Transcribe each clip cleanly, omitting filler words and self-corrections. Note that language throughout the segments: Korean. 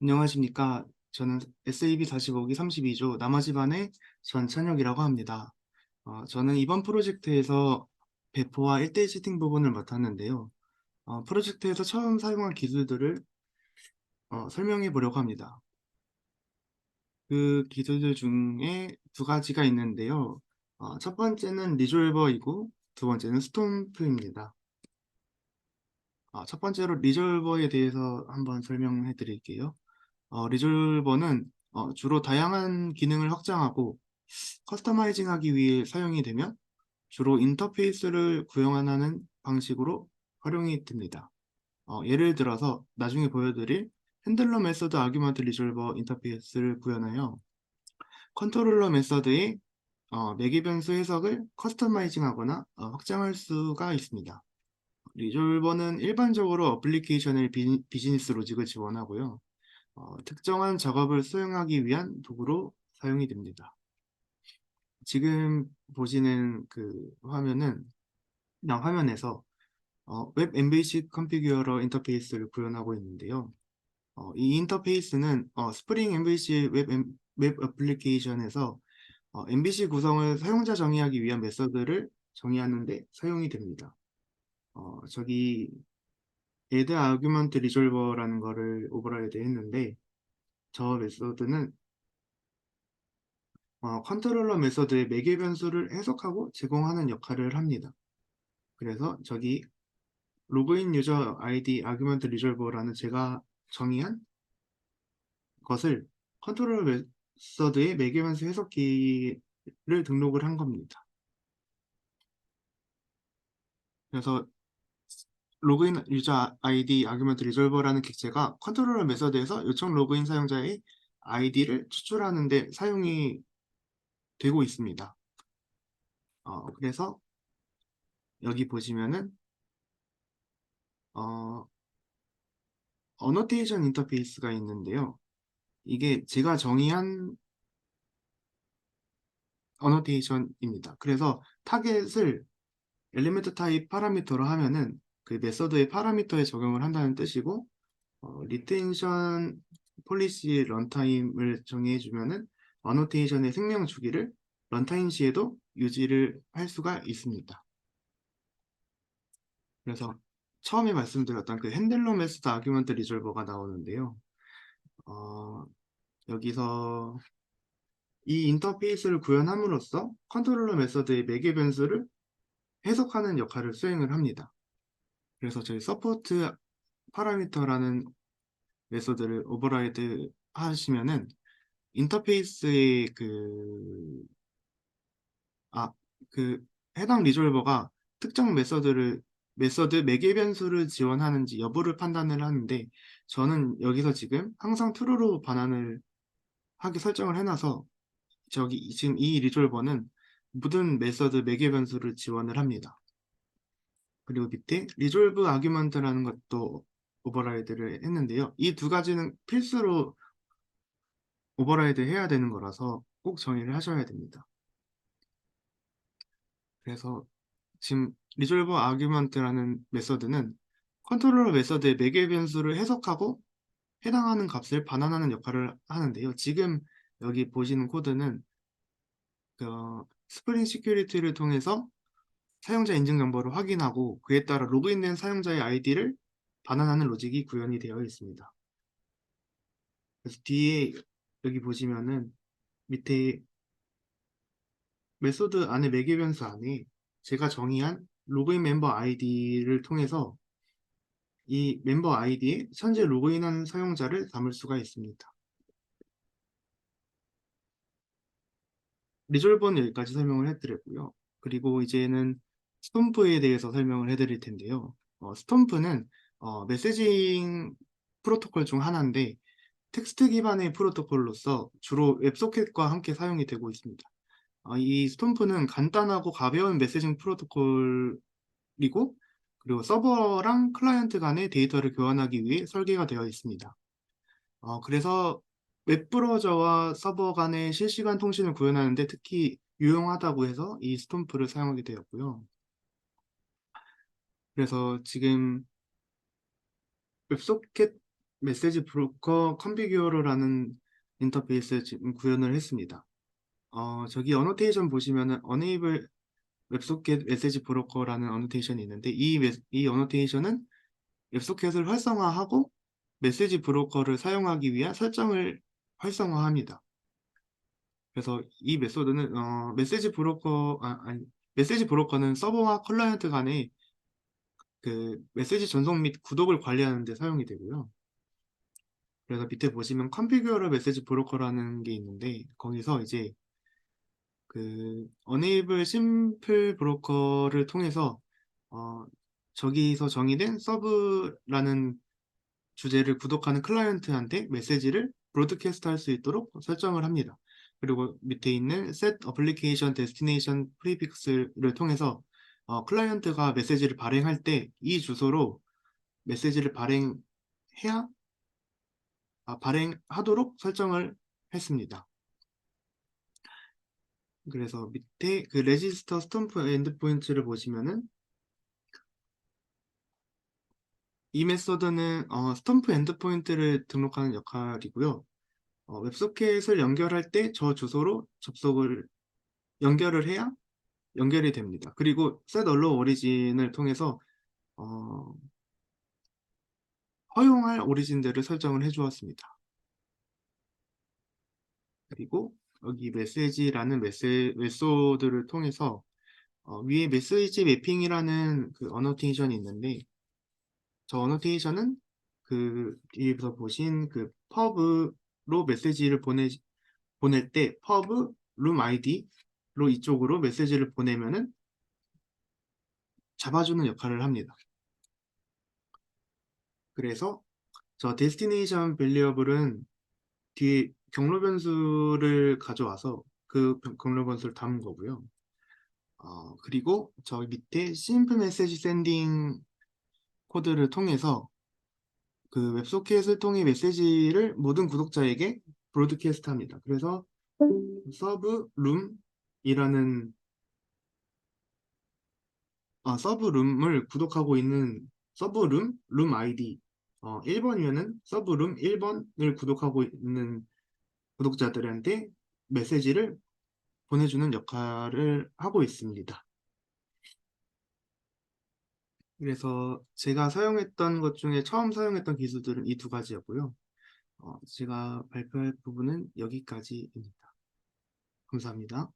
안녕하십니까. 저는 SAB45기 32조 남아집안의 전찬혁이라고 합니다. 저는 이번 프로젝트에서 배포와 1대1 채팅 부분을 맡았는데요. 프로젝트에서 처음 사용한 기술들을 설명해 보려고 합니다. 그 기술들 중에 두 가지가 있는데요. 첫 번째는 리졸버이고 두 번째는 스톰프입니다. 첫 번째로 리졸버에 대해서 한번 설명해 드릴게요. 리졸버는 주로 다양한 기능을 확장하고 커스터마이징하기 위해 사용이 되며 주로 인터페이스를 구현하는 방식으로 활용이 됩니다. 예를 들어서 나중에 보여드릴 핸들러 메서드 아규먼트 리졸버 인터페이스를 구현하여 컨트롤러 메서드의 매개 변수 해석을 커스터마이징하거나 확장할 수가 있습니다. 리졸버는 일반적으로 어플리케이션의 비즈니스 로직을 지원하고요. 특정한 작업을 수행하기 위한 도구로 사용이 됩니다. 지금 보시는 그 화면은 그냥 화면에서 웹 MVC 컨피규어러 인터페이스를 구현하고 있는데요. 이 인터페이스는 스프링 MVC 웹 애플리케이션에서 MVC 구성을 사용자 정의하기 위한 메서드를 정의하는 데 사용이 됩니다. 저기 add argument resolver라는 거를 오버라이드 했는데 저 메서드는 컨트롤러 메서드의 매개 변수를 해석하고 제공하는 역할을 합니다. 그래서 저기 로그인 유저 아이디 아규먼트 리졸버라는 제가 정의한 것을 컨트롤러 메서드의 매개 변수 해석키를 등록을 한 겁니다. 그래서 로그인 유저 아이디 아규먼트 리졸버라는 객체가 컨트롤러 메서드에서 요청 로그인 사용자의 아이디를 추출하는 데 사용이 되고 있습니다. 그래서 여기 보시면은 어, 어노테이션 인터페이스가 있는데요. 이게 제가 정의한 어노테이션입니다. 그래서 타겟을 엘리멘트 타입 파라미터로 하면은 그 메서드의 파라미터에 적용을 한다는 뜻이고 리텐션 폴리시 런타임을 정의해주면은 어노테이션의 생명 주기를 런타임 시에도 유지를 할 수가 있습니다. 그래서 처음에 말씀드렸던 그 핸들러 메소드 아규먼트 리졸버가 나오는데요. 어, 여기서 이 인터페이스를 구현함으로써 컨트롤러 메서드의 매개 변수를 해석하는 역할을 수행을 합니다. 그래서 저희 서포트 파라미터라는 메서드를 오버라이드 하시면은 인터페이스의 그 해당 리졸버가 특정 메서드 매개 변수를 지원하는지 여부를 판단을 하는데 저는 여기서 지금 항상 true로 반환을 하게 설정을 해놔서 저기 지금 이 리졸버는 모든 메서드 매개 변수를 지원을 합니다. 그리고 밑에 리졸브 아규먼트라는 것도 오버라이드를 했는데요. 이 두 가지는 필수로 오버라이드 해야 되는 거라서 꼭 정의를 하셔야 됩니다. 그래서 지금 리졸브 아규먼트라는 메서드는 컨트롤러 메서드의 매개 변수를 해석하고 해당하는 값을 반환하는 역할을 하는데요. 지금 여기 보시는 코드는 스프링 시큐리티를 통해서 사용자 인증 정보를 확인하고 그에 따라 로그인된 사용자의 아이디를 반환하는 로직이 구현이 되어 있습니다. 그래서 뒤에 여기 보시면은 밑에 메소드 안에 매개 변수 안에 제가 정의한 로그인 멤버 아이디를 통해서 이 멤버 아이디에 현재 로그인한 사용자를 담을 수가 있습니다. 리졸버는 여기까지 설명을 해드렸고요. 그리고 이제는 스톰프에 대해서 설명을 해드릴 텐데요. 스톰프는 메시징 프로토콜 중 하나인데 텍스트 기반의 프로토콜로서 주로 웹소켓과 함께 사용이 되고 있습니다. 이 스톰프는 간단하고 가벼운 메시징 프로토콜이고 그리고 서버랑 클라이언트 간의 데이터를 교환하기 위해 설계가 되어 있습니다. 그래서 웹브라우저와 서버 간의 실시간 통신을 구현하는데 특히 유용하다고 해서 이 스톰프를 사용하게 되었고요. 그래서 지금 웹소켓 메시지 브로커 컨피규어러라는 인터페이스 지금 구현을 했습니다. 저기 어노테이션 보시면은 Enable 웹소켓 메시지 브로커라는 어노테이션이 있는데 이 어노테이션은 웹소켓을 활성화하고 메시지 브로커를 사용하기 위한 설정을 활성화합니다. 그래서 이 메소드는 메시지 브로커는 서버와 클라이언트 간의 그 메시지 전송 및 구독을 관리하는 데 사용이 되고요. 그래서 밑에 보시면 컨피규어러 메시지 브로커라는 게 있는데 거기서 이제 그 Enable 심플 브로커를 통해서 어, 저기서 정의된 서브라는 주제를 구독하는 클라이언트한테 메시지를 브로드캐스트 할 수 있도록 설정을 합니다. 그리고 밑에 있는 Set Application Destination Prefix를 통해서 클라이언트가 메시지를 발행할 때 이 주소로 메시지를 발행하도록 설정을 했습니다. 그래서 밑에 그 레지스터 스탬프 엔드포인트를 보시면은 이 메소드는 스탬프 엔드포인트를 등록하는 역할이고요. 웹소켓을 연결할 때 저 주소로 연결을 해야 연결이 됩니다. 그리고 set allow origin을 통해서 어, 허용할 오리진들을 설정을 해주었습니다. 그리고 여기 메시지라는 메소드를 통해서 위에 메시지 매핑이라는 그 어노테이션이 있는데 저 어노테이션은 그 뒤에서 보신 그 pub로 메시지를 보낼 때 pub 룸 아이디로 이쪽으로 메시지를 보내면은 잡아주는 역할을 합니다. 그래서 저 데스티네이션 밸리어블은 뒤에 경로 변수를 가져와서 그 경로 변수를 담은 거고요. 그리고 저 밑에 심플 메시지 샌딩 코드를 통해서 그 웹소켓을 통해 메시지를 모든 구독자에게 브로드캐스트 합니다. 그래서 서브 룸이라는 서브룸을 구독하고 있는 서브룸 룸 아이디 1번이면은 서브룸 1번을 구독하고 있는 구독자들한테 메시지를 보내주는 역할을 하고 있습니다. 그래서 제가 사용했던 것 중에 처음 사용했던 기술들은 이 두 가지였고요. 제가 발표할 부분은 여기까지입니다. 감사합니다.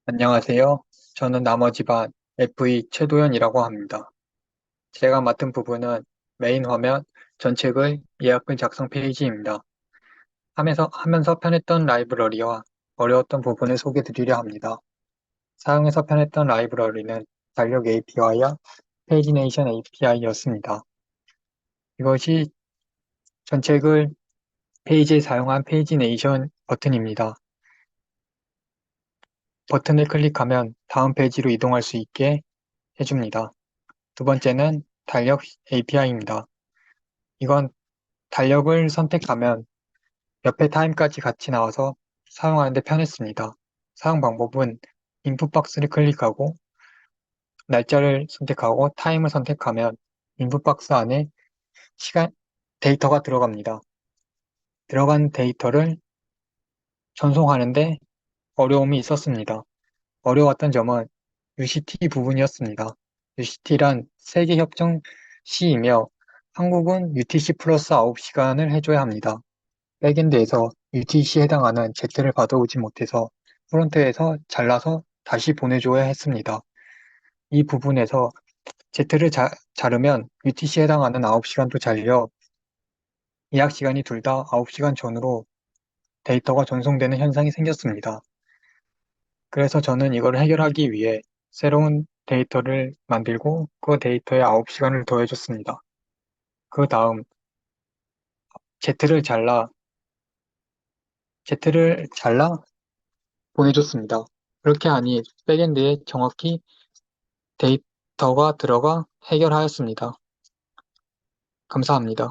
안녕하세요. 저는 나머지 반 FE 최도현이라고 합니다. 제가 맡은 부분은 메인 화면 전체의 예약글 작성 페이지입니다. 하면서 편했던 라이브러리와 어려웠던 부분을 소개드리려 합니다. 사용해서 편했던 라이브러리는 달력 API와 페이지네이션 API였습니다. 이것이 전체글 페이지에 사용한 페이지네이션 버튼입니다. 버튼을 클릭하면 다음 페이지로 이동할 수 있게 해줍니다. 두 번째는 달력 API입니다. 이건 달력을 선택하면 옆에 타임까지 같이 나와서 사용하는데 편했습니다. 사용 방법은 인풋 박스를 클릭하고 날짜를 선택하고 타임을 선택하면 인풋 박스 안에 시간, 데이터가 들어갑니다. 들어간 데이터를 전송하는데 어려움이 있었습니다. 어려웠던 점은 UCT 부분이었습니다. UCT란 세계협정 C이며 한국은 UTC 플러스 9시간을 해줘야 합니다. 백엔드에서 UTC에 해당하는 Z를 받아오지 못해서 프론트에서 잘라서 다시 보내줘야 했습니다. 이 부분에서 Z를 자르면 UTC에 해당하는 9시간도 잘려 예약 시간이 둘 다 9시간 전으로 데이터가 전송되는 현상이 생겼습니다. 그래서 저는 이걸 해결하기 위해 새로운 데이터를 만들고 그 데이터에 9시간을 더해줬습니다. 그 다음 Z를 잘라 보내줬습니다. 그렇게 하니 백엔드에 정확히 데이터가 들어가 해결하였습니다. 감사합니다.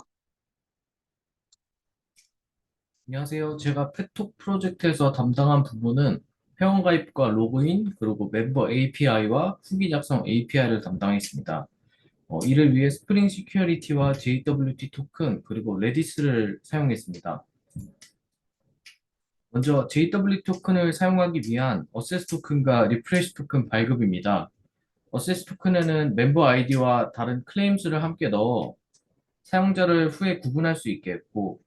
안녕하세요. 제가 페톡 프로젝트에서 담당한 부분은 회원가입과 로그인, 그리고 멤버 API와 후기 작성 API를 담당했습니다. 이를 위해 스프링 시큐리티와 JWT 토큰, 그리고 레디스를 사용했습니다. 먼저 JWT 토큰을 사용하기 위한 어세스 토큰과 리프레시 토큰 발급입니다. 어세스 토큰에는 멤버 아이디와 다른 클레임수를 함께 넣어 사용자를 후에 구분할 수 있게 했고,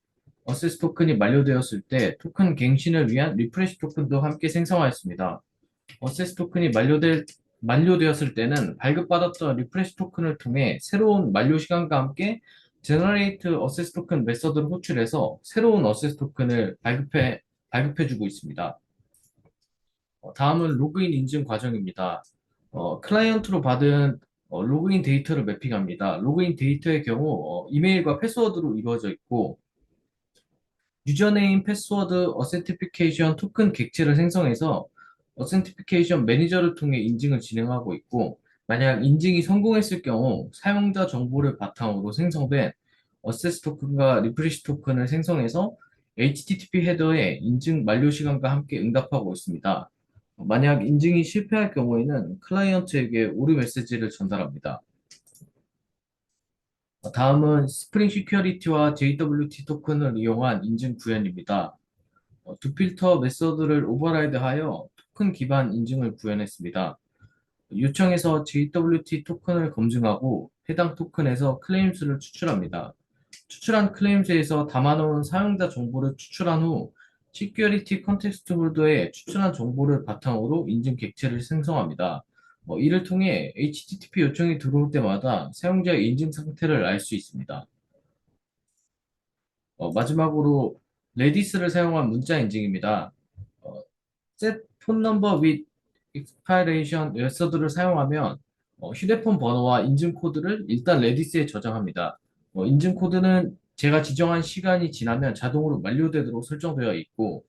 어세스 토큰이 만료되었을 때 토큰 갱신을 위한 리프레시 토큰도 함께 생성하였습니다. 어세스 토큰이 만료되었을 때는 발급받았던 리프레시 토큰을 통해 새로운 만료 시간과 함께 제너레이트 어세스 토큰 메서드를 호출해서 새로운 어세스 토큰을 발급해주고 있습니다. 다음은 로그인 인증 과정입니다. 클라이언트로 받은 로그인 데이터를 매핑합니다. 로그인 데이터의 경우 이메일과 패스워드로 이루어져 있고, 유저네임, 패스워드, 어센티피케이션 토큰 객체를 생성해서 어센티피케이션 매니저를 통해 인증을 진행하고 있고, 만약 인증이 성공했을 경우 사용자 정보를 바탕으로 생성된 어세스 토큰과 리프레시 토큰을 생성해서 HTTP 헤더에 인증 만료 시간과 함께 응답하고 있습니다. 만약 인증이 실패할 경우에는 클라이언트에게 오류 메시지를 전달합니다. 다음은 스프링 시큐리티와 JWT 토큰을 이용한 인증 구현입니다. 두 필터 메서드를 오버라이드하여 토큰 기반 인증을 구현했습니다. 요청에서 JWT 토큰을 검증하고 해당 토큰에서 클레임수를 추출합니다. 추출한 클레임수에서 담아놓은 사용자 정보를 추출한 후 시큐리티 컨텍스트 홀더에 추출한 정보를 바탕으로 인증 객체를 생성합니다. 이를 통해 HTTP 요청이 들어올 때마다 사용자의 인증 상태를 알 수 있습니다. 마지막으로 레디스를 사용한 문자 인증입니다. 어, set phone number with expiration 메서드를 사용하면 휴대폰 번호와 인증 코드를 일단 레디스에 저장합니다. 인증 코드는 제가 지정한 시간이 지나면 자동으로 만료되도록 설정되어 있고,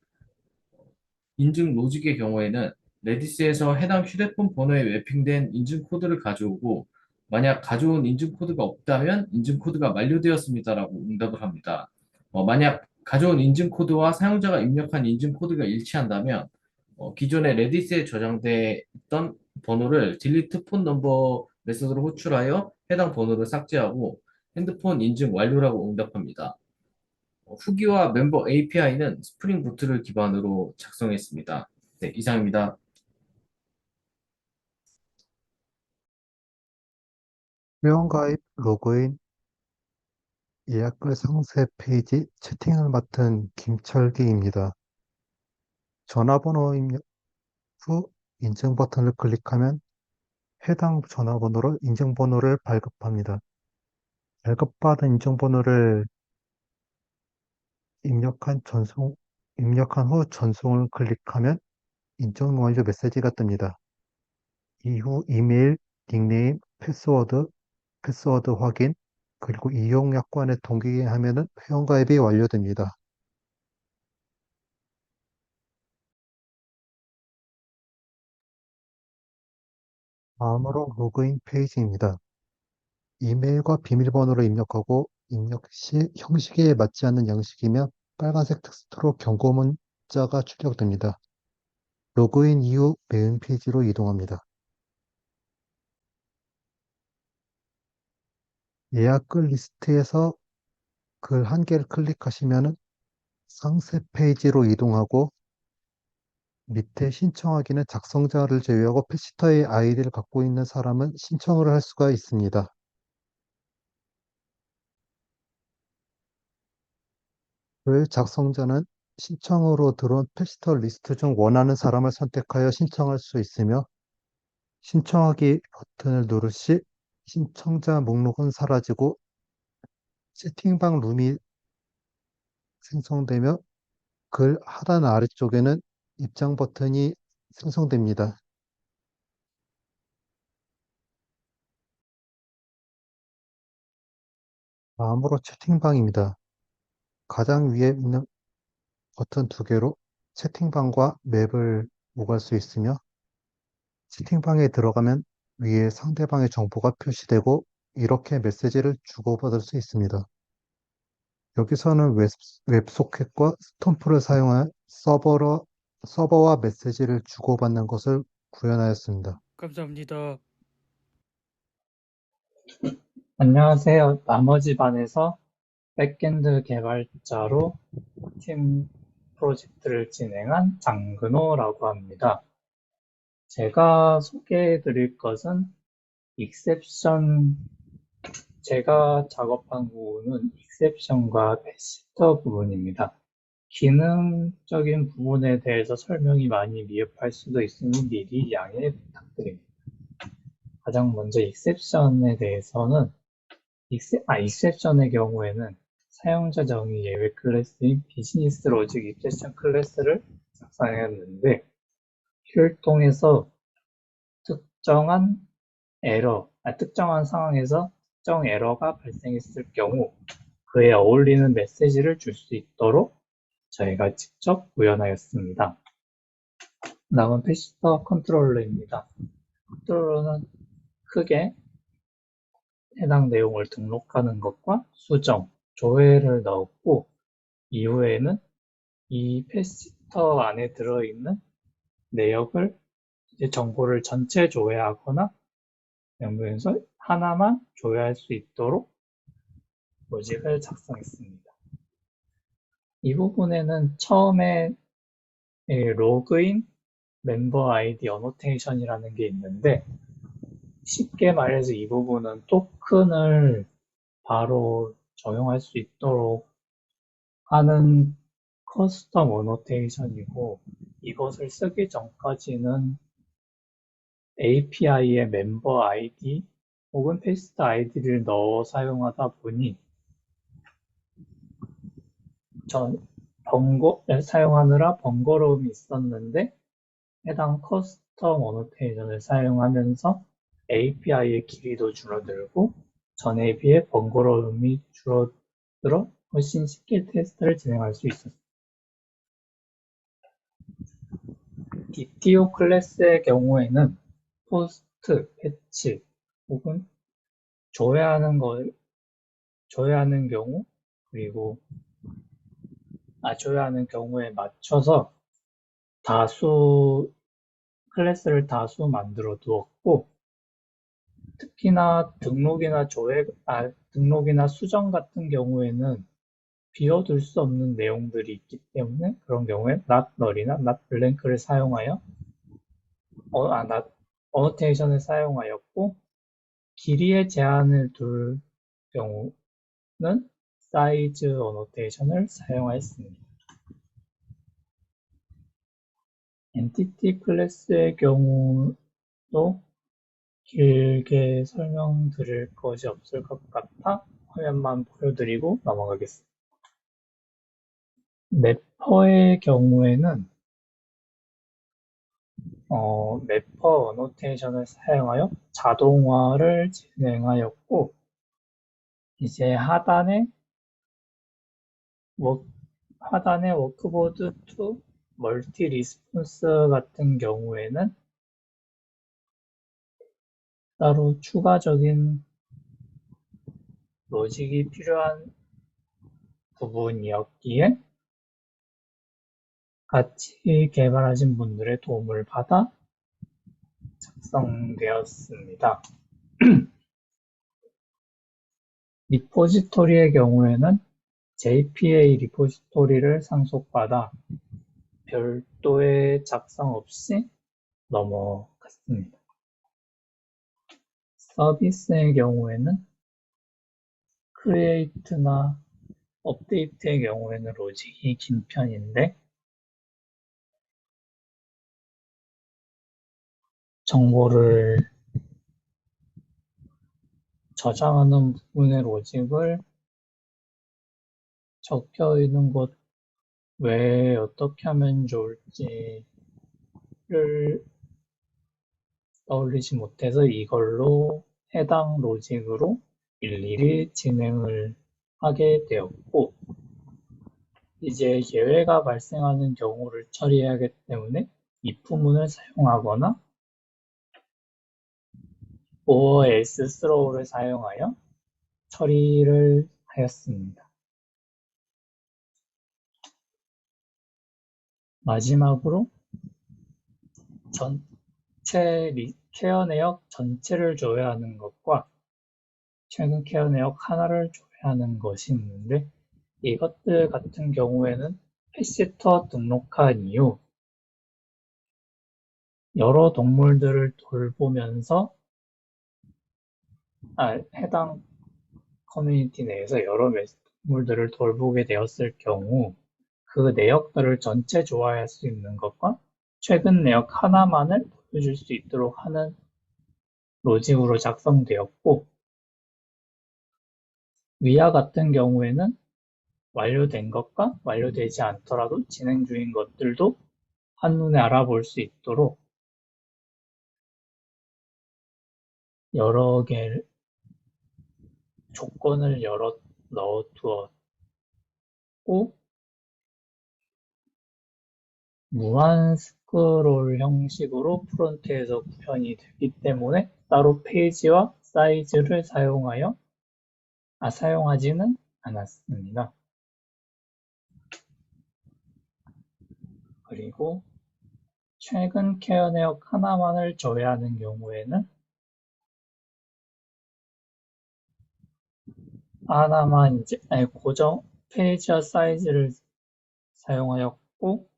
인증 로직의 경우에는 레디스에서 해당 휴대폰 번호에 매핑된 인증 코드를 가져오고, 만약 가져온 인증 코드가 없다면 인증 코드가 만료되었습니다라고 응답을 합니다. 만약 가져온 인증 코드와 사용자가 입력한 인증 코드가 일치한다면 기존에 레디스에 저장돼 있던 번호를 딜리트 폰 넘버 메서드로 호출하여 해당 번호를 삭제하고 핸드폰 인증 완료라고 응답합니다. 후기와 멤버 API는 스프링 부트를 기반으로 작성했습니다. 네, 이상입니다. 회원가입, 로그인, 예약글 상세 페이지 채팅을 맡은 김철기입니다. 전화번호 입력 후 인증 버튼을 클릭하면 해당 전화번호로 인증번호를 발급합니다. 발급받은 인증번호를 입력한 후 전송을 클릭하면 인증 완료 메시지가 뜹니다. 이후 이메일, 닉네임, 패스워드 확인, 그리고 이용 약관에 동기하면은 회원가입이 완료됩니다. 다음으로 로그인 페이지입니다. 이메일과 비밀번호를 입력하고 입력 시 형식에 맞지 않는 양식이면 빨간색 텍스트로 경고 문자가 출력됩니다. 로그인 이후 메인 페이지로 이동합니다. 예약글 리스트에서 글 한 개를 클릭하시면 상세 페이지로 이동하고 밑에 신청하기는 작성자를 제외하고 패시터의 아이디를 갖고 있는 사람은 신청을 할 수가 있습니다. 글 작성자는 신청으로 들어온 패시터 리스트 중 원하는 사람을 선택하여 신청할 수 있으며 신청하기 버튼을 누를 시 신청자 목록은 사라지고 채팅방 룸이 생성되며 글 하단 아래쪽에는 입장 버튼이 생성됩니다. 다음으로 채팅방입니다. 가장 위에 있는 버튼 두 개로 채팅방과 맵을 오갈 수 있으며 채팅방에 들어가면 위에 상대방의 정보가 표시되고 이렇게 메시지를 주고받을 수 있습니다. 여기서는 웹소켓과 스톰프를 사용하여 서버와 메시지를 주고받는 것을 구현하였습니다. 감사합니다. 안녕하세요. 나머지 반에서 백엔드 개발자로 팀 프로젝트를 진행한 장근호라고 합니다. 제가 소개해 드릴 것은 익셉션, 제가 작업한 부분은 익셉션과 패시터 부분입니다. 기능적인 부분에 대해서 설명이 많이 미흡할 수도 있으니 미리 양해 부탁드립니다. 가장 먼저 익셉션에 대해서는 익셉션의 경우에는 사용자 정의 예외 클래스인 비즈니스 로직 익셉션 클래스를 작성했는데 이를 통해서 특정한 특정한 상황에서 특정 에러가 발생했을 경우 그에 어울리는 메시지를 줄 수 있도록 저희가 직접 구현하였습니다. 다음은 패시터 컨트롤러입니다. 컨트롤러는 크게 해당 내용을 등록하는 것과 수정, 조회를 넣었고 이후에는 이 패시터 안에 들어있는 내역을 정보를 전체 조회하거나 연구에서 하나만 조회할 수 있도록 로직을 작성했습니다. 이 부분에는 처음에 로그인 멤버 아이디 어노테이션이라는 게 있는데 쉽게 말해서 이 부분은 토큰을 바로 적용할 수 있도록 하는 커스텀 어노테이션이고 이것을 쓰기 전까지는 API에 멤버 아이디 혹은 패스트 아이디를 넣어 사용하다 보니 사용하느라 번거로움이 있었는데 해당 커스텀 어노테이션을 사용하면서 API의 길이도 줄어들고 전에 비해 번거로움이 줄어들어 훨씬 쉽게 테스트를 진행할 수 있었습니다. DTO 클래스의 경우에는 포스트, 패치 혹은 조회하는 경우 그리고 조회하는 경우에 맞춰서 클래스를 다수 만들어 두었고 특히나 등록이나 수정 같은 경우에는 비워둘 수 없는 내용들이 있기 때문에 그런 경우에 not null이나 not blank를 사용하여 어노테이션을 사용하였고 길이의 제한을 둘 경우는 사이즈 어노테이션을 사용하였습니다. 엔티티 클래스의 경우도 길게 설명드릴 것이 없을 것 같아 화면만 보여드리고 넘어가겠습니다. 맵퍼의 경우에는 맵퍼 어노테이션을 사용하여 자동화를 진행하였고 이제 하단에 워크보드 to 멀티 리스폰스 같은 경우에는 따로 추가적인 로직이 필요한 부분이었기에 같이 개발하신 분들의 도움을 받아 작성되었습니다. 리포지토리의 경우에는 JPA 리포지토리를 상속받아 별도의 작성 없이 넘어갔습니다. 서비스의 경우에는 크리에이트나 업데이트의 경우에는 로직이 긴 편인데 정보를 저장하는 부분의 로직을 적혀 있는 것 외에 어떻게 하면 좋을지를 떠올리지 못해서 이걸로 해당 로직으로 일일이 진행을 하게 되었고 이제 예외가 발생하는 경우를 처리해야 하기 때문에 if문을 사용하거나 or else throw를 사용하여 처리를 하였습니다. 마지막으로 케어 내역 전체를 조회하는 것과 최근 케어 내역 하나를 조회하는 것이 있는데, 이것들 같은 경우에는 펫시터 등록한 이후 여러 동물들을 돌보면서 해당 커뮤니티 내에서 여러 동물들을 돌보게 되었을 경우 그 내역들을 전체 조회할 수 있는 것과 최근 내역 하나만을 보여줄 수 있도록 하는 로직으로 작성되었고, 위와 같은 경우에는 완료된 것과 완료되지 않더라도 진행 중인 것들도 한눈에 알아볼 수 있도록 여러 개 조건을 넣어 두었고, 무한 스크롤 형식으로 프론트에서 구현이 되기 때문에 따로 페이지와 사이즈를 사용하지는 않았습니다. 그리고 최근 케어 내역 하나만을 조회하는 경우에는 고정 페이지와 사이즈를 사용하였고,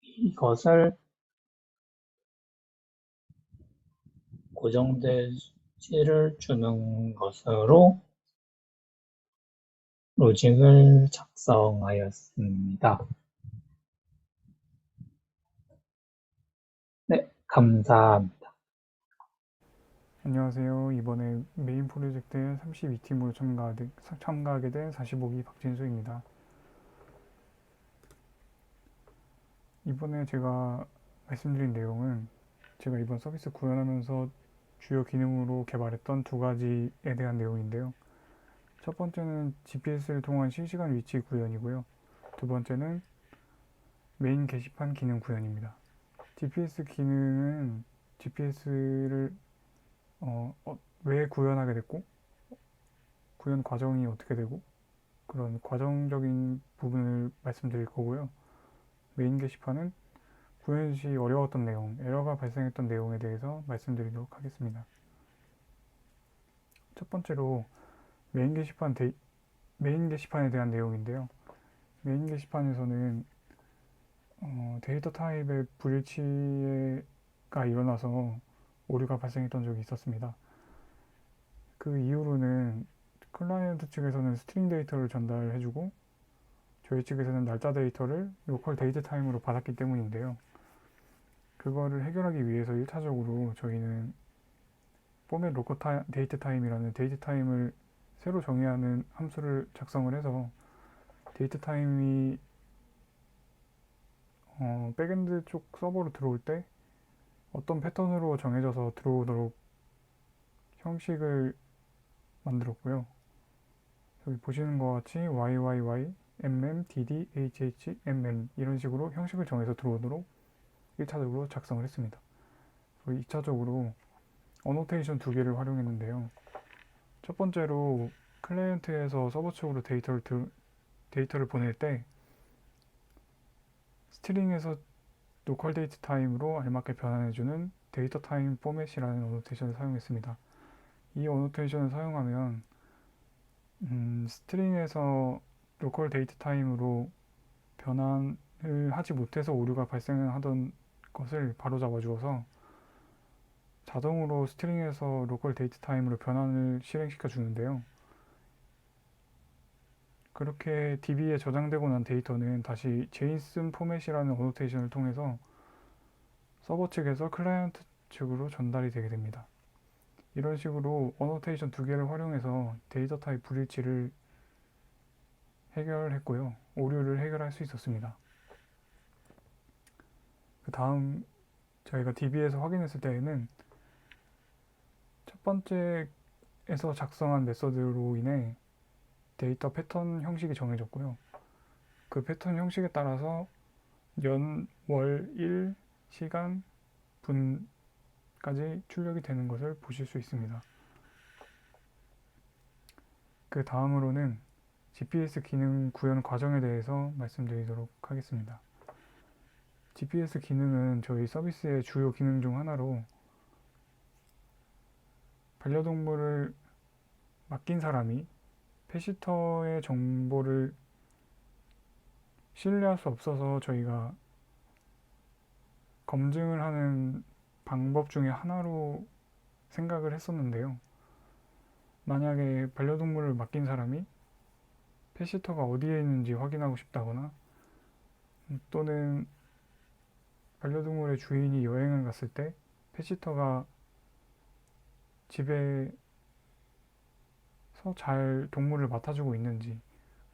이것을 고정된 수치를 주는 것으로 로직을 작성하였습니다. 네, 감사합니다. 안녕하세요. 이번에 메인 프로젝트에 32팀으로 참가하게 된 45기 박진수입니다. 이번에 제가 말씀드린 내용은 제가 이번 서비스 구현하면서 주요 기능으로 개발했던 두 가지에 대한 내용인데요. 첫 번째는 GPS를 통한 실시간 위치 구현이고요. 두 번째는 메인 게시판 기능 구현입니다. GPS 기능은 GPS를 왜 구현하게 됐고, 구현 과정이 어떻게 되고, 그런 과정적인 부분을 말씀드릴 거고요. 메인 게시판은 구현 시 어려웠던 내용, 에러가 발생했던 내용에 대해서 말씀드리도록 하겠습니다. 첫 번째로 메인 게시판에 대한 내용인데요. 메인 게시판에서는 데이터 타입의 불일치가 일어나서 오류가 발생했던 적이 있었습니다. 그 이후로는 클라이언트 측에서는 스트링 데이터를 전달해주고 저희 측에서는 날짜 데이터를 로컬 데이트 타임으로 받았기 때문인데요. 그거를 해결하기 위해서 1차적으로 저희는 포맷 로컬 데이트 타임이라는 데이트 타임을 새로 정의하는 함수를 작성을 해서 데이트 타임이 백엔드 쪽 서버로 들어올 때 어떤 패턴으로 정해져서 들어오도록 형식을 만들었고요. 여기 보시는 것 같이 YYY, MM, DD, HH, MM 이런 식으로 형식을 정해서 들어오도록 1차적으로 작성을 했습니다. 그리고 2차적으로 어노테이션 두 개를 활용했는데요. 첫 번째로 클라이언트에서 서버 측으로 데이터를 보낼 때 스트링에서 로컬 데이트 타임으로 알맞게 변환해주는 데이터 타임 포맷이라는 어노테이션을 사용했습니다. 이 어노테이션을 사용하면 스트링에서 로컬 데이트 타임으로 변환을 하지 못해서 오류가 발생하던 것을 바로 잡아주어서 자동으로 스트링에서 로컬 데이트 타임으로 변환을 실행시켜 주는데요. 그렇게 DB에 저장되고 난 데이터는 다시 JSON 포맷이라는 어노테이션을 통해서 서버 측에서 클라이언트 측으로 전달이 되게 됩니다. 이런 식으로 어노테이션 두 개를 활용해서 데이터 타입 불일치를 해결했고요. 오류를 해결할 수 있었습니다. 그 다음 저희가 DB에서 확인했을 때에는 첫 번째에서 작성한 메서드로 인해 데이터 패턴 형식이 정해졌고요. 그 패턴 형식에 따라서 년, 월, 일, 시간, 분까지 출력이 되는 것을 보실 수 있습니다. 그 다음으로는 GPS 기능 구현 과정에 대해서 말씀드리도록 하겠습니다. GPS 기능은 저희 서비스의 주요 기능 중 하나로 반려동물을 맡긴 사람이 펫시터의 정보를 신뢰할 수 없어서 저희가 검증을 하는 방법 중에 하나로 생각을 했었는데요. 만약에 반려동물을 맡긴 사람이 펫시터가 어디에 있는지 확인하고 싶다거나 또는 반려동물의 주인이 여행을 갔을 때 펫시터가 집에서 잘 동물을 맡아주고 있는지,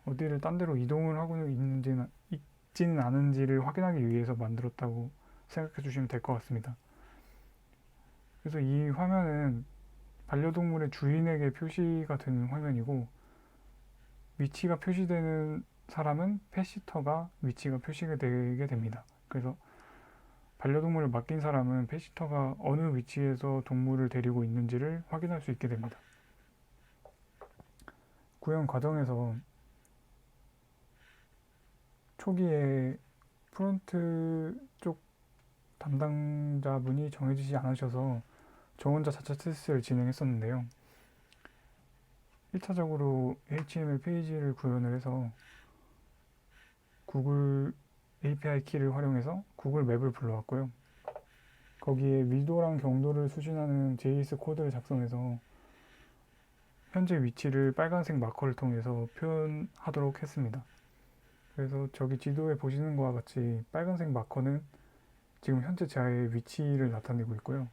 어디를 딴 데로 이동을 하고 있지는 않은지를 확인하기 위해서 만들었다고 생각해 주시면 될 것 같습니다. 그래서 이 화면은 반려동물의 주인에게 표시가 되는 화면이고, 위치가 표시되는 사람은 펫시터가 위치가 표시가 되게 됩니다. 그래서 반려동물을 맡긴 사람은 펫시터가 어느 위치에서 동물을 데리고 있는지를 확인할 수 있게 됩니다. 구현 과정에서 초기에 프론트 쪽 담당자분이 정해지지 않으셔서 저 혼자 자체 테스트를 진행했었는데요. 1차적으로 HTML 페이지를 구현을 해서 구글 API 키를 활용해서 구글 맵을 불러왔고요. 거기에 위도랑 경도를 수신하는 JS 코드를 작성해서 현재 위치를 빨간색 마커를 통해서 표현하도록 했습니다. 그래서 저기 지도에 보시는 것과 같이 빨간색 마커는 지금 현재 저의 위치를 나타내고 있고요.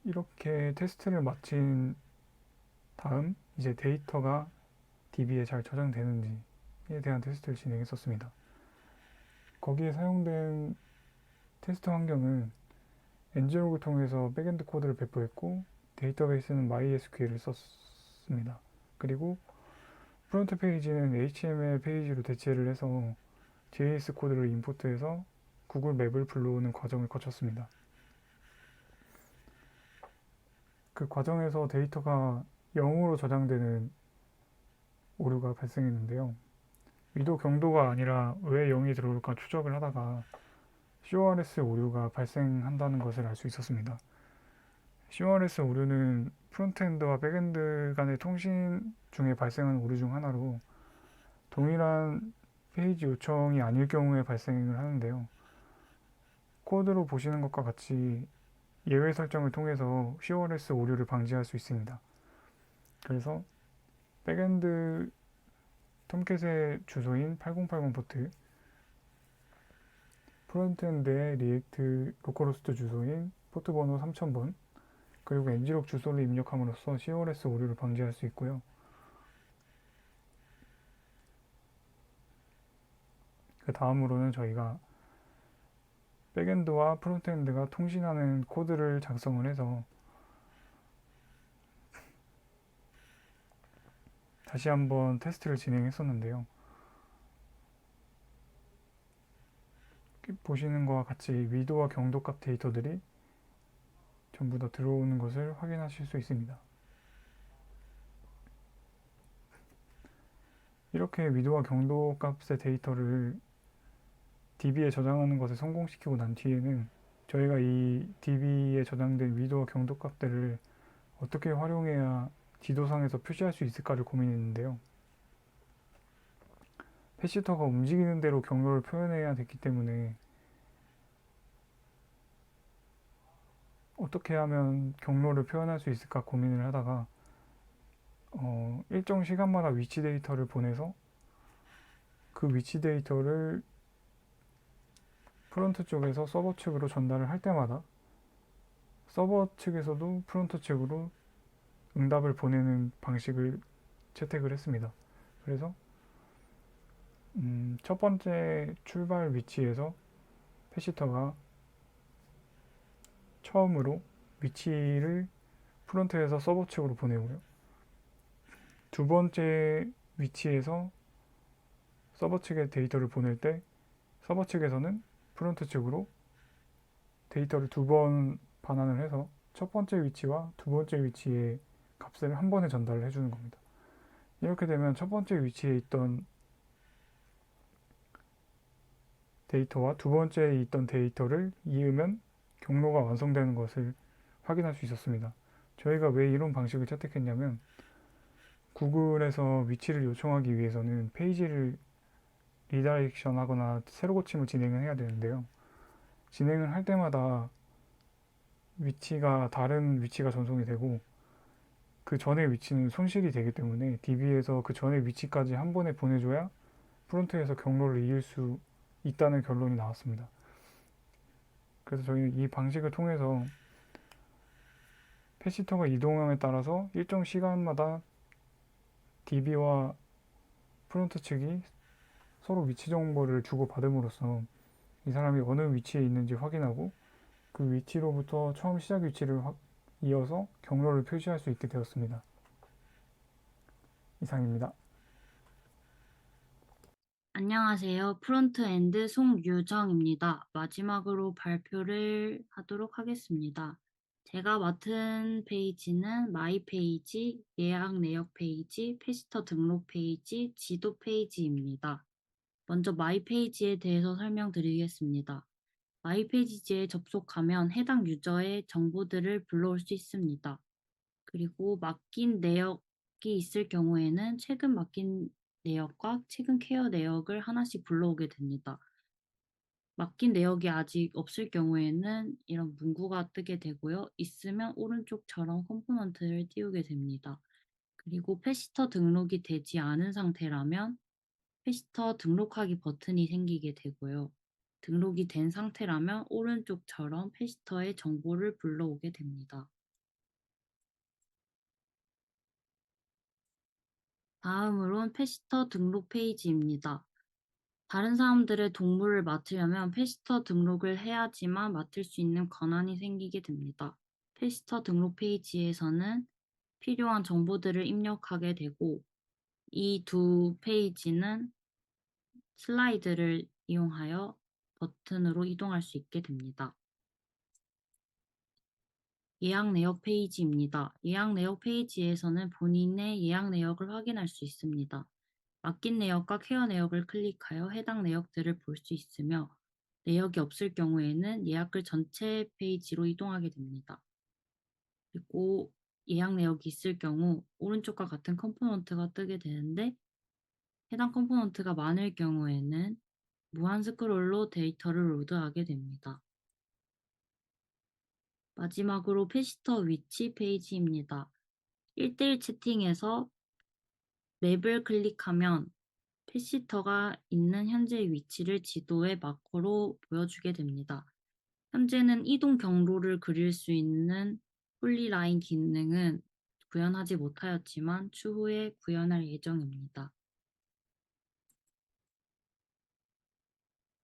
이렇게 테스트를 마친 다음 이제 데이터가 DB에 잘 저장되는지에 대한 테스트를 진행했었습니다. 거기에 사용된 테스트 환경은 nglog을 통해서 백엔드 코드를 배포했고 데이터베이스는 MySQL을 썼습니다. 그리고 프론트 페이지는 HTML 페이지로 대체를 해서 JS 코드를 임포트해서 구글 맵을 불러오는 과정을 거쳤습니다. 그 과정에서 데이터가 0으로 저장되는 오류가 발생했는데요. 위도 경도가 아니라 왜 0이 들어올까 추적을 하다가 CORS 오류가 발생한다는 것을 알 수 있었습니다. CORS 오류는 프론트엔드와 백엔드 간의 통신 중에 발생하는 오류 중 하나로 동일한 페이지 요청이 아닐 경우에 발생을 하는데요. 코드로 보시는 것과 같이 예외 설정을 통해서 CORS 오류를 방지할 수 있습니다. 그래서 백엔드 톰캣의 주소인 8080 포트, 프론트엔드의 리액트 로컬호스트 주소인 포트 번호 3000번, 그리고 nglog 주소를 입력함으로써 CORS 오류를 방지할 수 있고요. 그 다음으로는 저희가 백엔드와 프론트엔드가 통신하는 코드를 작성을 해서 다시 한번 테스트를 진행했었는데요. 보시는 것과 같이 위도와 경도값 데이터들이 전부 다 들어오는 것을 확인하실 수 있습니다. 이렇게 위도와 경도 값의 데이터를 DB에 저장하는 것을 성공시키고 난 뒤에는 저희가 이 DB에 저장된 위도와 경도 값들을 어떻게 활용해야 지도상에서 표시할 수 있을까를 고민했는데요. 펫시터가 움직이는 대로 경로를 표현해야 됐기 때문에 어떻게 하면 경로를 표현할 수 있을까 고민을 하다가 일정 시간마다 위치 데이터를 보내서 그 위치 데이터를 프론트 쪽에서 서버 측으로 전달을 할 때마다 서버 측에서도 프론트 측으로 응답을 보내는 방식을 채택을 했습니다. 그래서 첫 번째 출발 위치에서 펫시터가 처음으로 위치를 프론트에서 서버 측으로 보내고요. 두 번째 위치에서 서버 측에 데이터를 보낼 때 서버 측에서는 프론트 측으로 데이터를 두 번 반환을 해서 첫 번째 위치와 두 번째 위치의 값을 한 번에 전달을 해주는 겁니다. 이렇게 되면 첫 번째 위치에 있던 데이터와 두 번째에 있던 데이터를 이으면 경로가 완성되는 것을 확인할 수 있었습니다. 저희가 왜 이런 방식을 채택했냐면 구글에서 위치를 요청하기 위해서는 페이지를 리다이렉션 하거나 새로 고침을 진행을 해야 되는데요. 진행을 할 때마다 다른 위치가 전송이 되고 그 전의 위치는 손실이 되기 때문에 DB에서 그 전의 위치까지 한 번에 보내줘야 프론트에서 경로를 이을 수 있다는 결론이 나왔습니다. 그래서 저희는 이 방식을 통해서 패시터가 이동함에 따라서 일정 시간마다 DB와 프론트 측이 서로 위치 정보를 주고받음으로써 이 사람이 어느 위치에 있는지 확인하고 그 위치로부터 처음 시작 위치를 이어서 경로를 표시할 수 있게 되었습니다. 이상입니다. 안녕하세요. 프론트엔드 송유정입니다. 마지막으로 발표를 하도록 하겠습니다. 제가 맡은 페이지는 마이 페이지, 예약 내역 페이지, 패시터 등록 페이지, 지도 페이지입니다. 먼저 마이 페이지에 대해서 설명드리겠습니다. 마이 페이지에 접속하면 해당 유저의 정보들을 불러올 수 있습니다. 그리고 맡긴 내역이 있을 경우에는 최근 맡긴 내역과 최근 케어 내역을 하나씩 불러오게 됩니다. 맡긴 내역이 아직 없을 경우에는 이런 문구가 뜨게 되고요. 있으면 오른쪽처럼 컴포넌트를 띄우게 됩니다. 그리고 패시터 등록이 되지 않은 상태라면 패시터 등록하기 버튼이 생기게 되고요. 등록이 된 상태라면 오른쪽처럼 패시터의 정보를 불러오게 됩니다. 다음으론 패시터 등록 페이지입니다. 다른 사람들의 동물을 맡으려면 패시터 등록을 해야지만 맡을 수 있는 권한이 생기게 됩니다. 패시터 등록 페이지에서는 필요한 정보들을 입력하게 되고 이 두 페이지는 슬라이드를 이용하여 버튼으로 이동할 수 있게 됩니다. 예약 내역 페이지입니다. 예약 내역 페이지에서는 본인의 예약 내역을 확인할 수 있습니다. 맡긴 내역과 케어 내역을 클릭하여 해당 내역들을 볼 수 있으며 내역이 없을 경우에는 예약글 전체 페이지로 이동하게 됩니다. 그리고 예약 내역이 있을 경우 오른쪽과 같은 컴포넌트가 뜨게 되는데 해당 컴포넌트가 많을 경우에는 무한 스크롤로 데이터를 로드하게 됩니다. 마지막으로 패시터 위치 페이지입니다. 1대1 채팅에서 맵을 클릭하면 패시터가 있는 현재 위치를 지도의 마커로 보여주게 됩니다. 현재는 이동 경로를 그릴 수 있는 폴리라인 기능은 구현하지 못하였지만 추후에 구현할 예정입니다.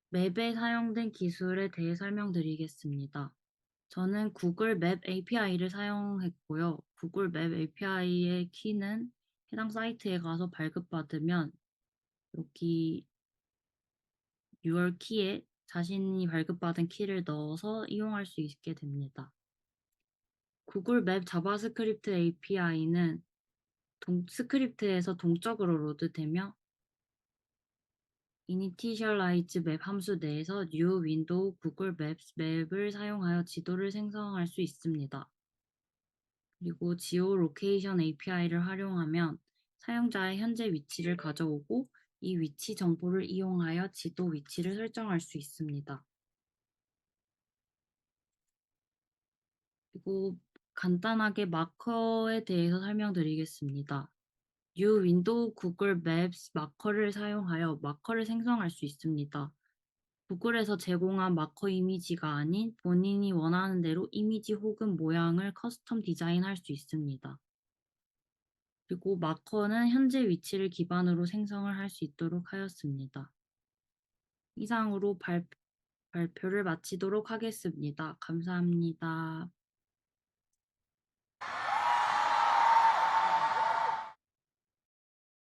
맵에 사용된 기술에 대해 설명드리겠습니다. 저는 구글 맵 API를 사용했고요. 구글 맵 API의 키는 해당 사이트에 가서 발급받으면 여기 UR 키에 자신이 발급받은 키를 넣어서 이용할 수 있게 됩니다. 구글 맵 자바스크립트 API는 스크립트에서 동적으로 로드되며 initialize 맵 함수 내에서 new window 구글 맵스 맵을 사용하여 지도를 생성할 수 있습니다. 그리고 geolocation API를 활용하면 사용자의 현재 위치를 가져오고 이 위치 정보를 이용하여 지도 위치를 설정할 수 있습니다. 그리고 간단하게 마커에 대해서 설명드리겠습니다. New Window Google Maps 마커를 사용하여 마커를 생성할 수 있습니다. 구글에서 제공한 마커 이미지가 아닌 본인이 원하는 대로 이미지 혹은 모양을 커스텀 디자인할 수 있습니다. 그리고 마커는 현재 위치를 기반으로 생성을 할 수 있도록 하였습니다. 이상으로 발표를 마치도록 하겠습니다. 감사합니다.